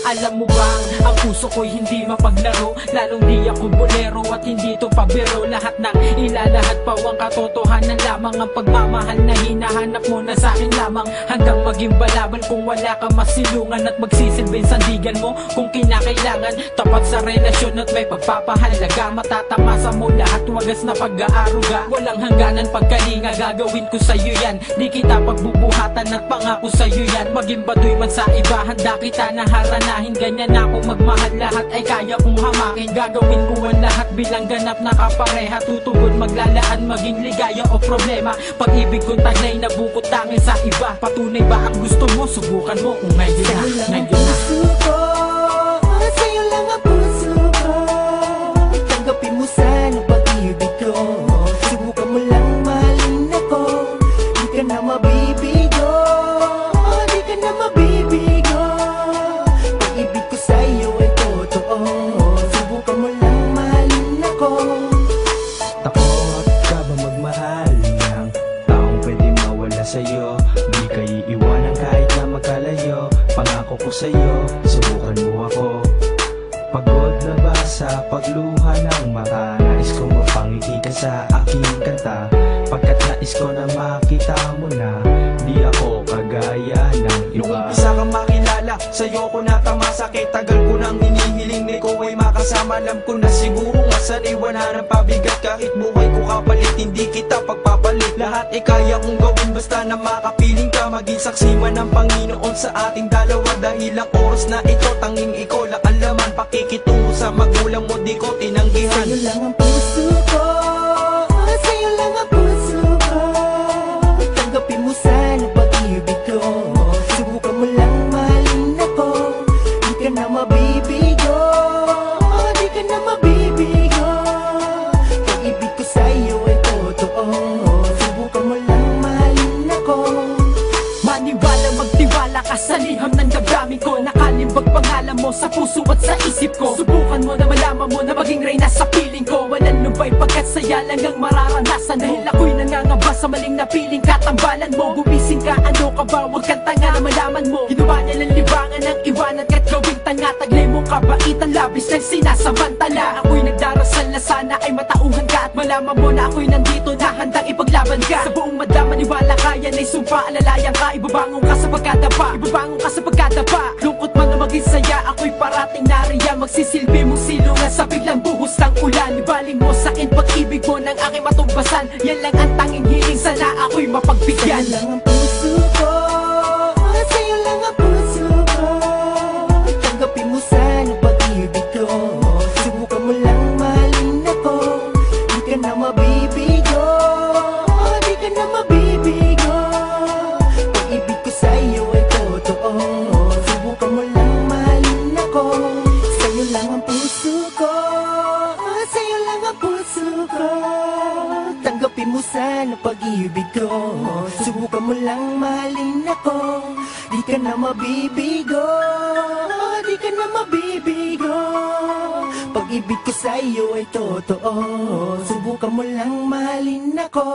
Alam mo bang ang puso ko'y hindi mapaglaro, lalong di ako bolero at hindi to pabiro. Lahat ng ilalahat pawang katotohanan lamang, ang pagmamahal na hinahanap mo na sa'kin lamang. Hanggang maging balaban kung wala ka masilungan, at magsisilbing sandigan mo kung kinakailangan. Tapat sa relasyon at may pagpapahalaga, matatamasa mo lahat, wagas na pag-aaruga. Walang hangganan pagkalinga, gagawin ko sa'yo yan. Di kita pagbubuhatan at pangako sa'yo yan. Maging baduy man sa iba, handa kita na haranahin. Ganyan ako magmahal, lahat ay kaya kong hamakin. Gagawin ko ang lahat bilang ganap na kapareha. Tutugon maglalaan, maging ligaya o problema. Pag-ibig kong taglay na bukod tangin sa iba. Patunay ba ang gusto mo? Subukan mo kung ngayon na, ngayon na. Sa'yo lang ang puso ko, tanggapin mo sana pag-ibig ko. Subukan mo lang mahalin ako, di ka na mabibigo, di ka na mabibigo. Pag-ibig ko sa'yo ay totoo, subukan mo lang mahalin ako. Takot ka ba magmahal ng taong pwede mawala sa'yo? Di ka iiwanan kahit na magkalayo. Pangako ko sa'yo, subukan mo ako. Pagod na ba sa pagluha ng mata? Nais ko mapangiti ka sa aking kanta, pagkat nais ko na makita mo na di ako kagaya ng iba. Nung umpisa kang makilala, sa'yo ko natamasa. Kay tagal ko nang hinihiling na ikaw ay makasama. Alam ko na siguro nga sana'y wala ng pabigat. Kahit buhay ko kapalit, hindi kita pagpapalit. Lahat ay kaya kong gawin basta na makapiling ka. Maging saksi man ng Panginoon sa ating dalawa. Dahil ang oras na ito, tanging ikaw lang ang laman. Pakikitungo sa magulang mo, di ko tinanggihan. Sa'yo lang ang puso ko, sa'yo lang ang puso ko, tanggapin mo sana pag-ibig ko. Subukan mo lang mahalin ako, di ka na mabibigo, di ka na mabibigo. Pag-ibig ko sa'yo ay totoo, subukan mo lang mahalin ako. Maniwala, magtiwala ka sa liham ng damdamin ko. Nakalimbag pangalan mo sa puso at sa isip ko. Subukan mo na malaman mo na maging reyna sa piling ko. Walang lubay pagkat saya lang ang mararanasan mo. Dahil ako'y nangangamba sa maling napiling katambalan mo. Gumising ka, ano ka ba? Huwag kang tanga na malaman mo. Ginawa niya lang libangan ang iwanan ka't gawing tanga. Taglay mo kabaitan, labis ng sinasamantala. Ako'y nagdarasal na sana ay matauhan ka, at malaman mo na ako'y nandito na handang ipaglaban ka. Sa buong madama niwala ka, yan ay sumpa, alalayan ka. Ibabangon ka sa pagkadapa, ibabangon ka sa pagkadapa. Lungkot man na maging saya, ako'y parating nariyan. Magsisilbi mong silungan sa biglang buhos ng ulan. Ibaling mo sa'kin pag-ibig mo ng aking matumbasan. Yan lang ang tanging hiling, sana ako'y mapagbigyan. Sa'yo lang ang puso ko, sa'yo lang ang puso ko, tanggapin mo sana pag-ibig ko. Subukan mo lang mahalin ako, di ka na mabibigo, di ka na mabibigo. Pag-ibig ko sa'yo ay totoo, subukan mo lang mahalin ako. Sa'yo lang ang puso ko, sa'yo lang ang puso ko, tanggapin mo sana pag-ibig ko. Subukan mo lang mahalin ako, di ka na mabibigo, di ka na mabibigo. Pag-ibig ko sa'yo ay totoo, subukan mo lang mahalin ako.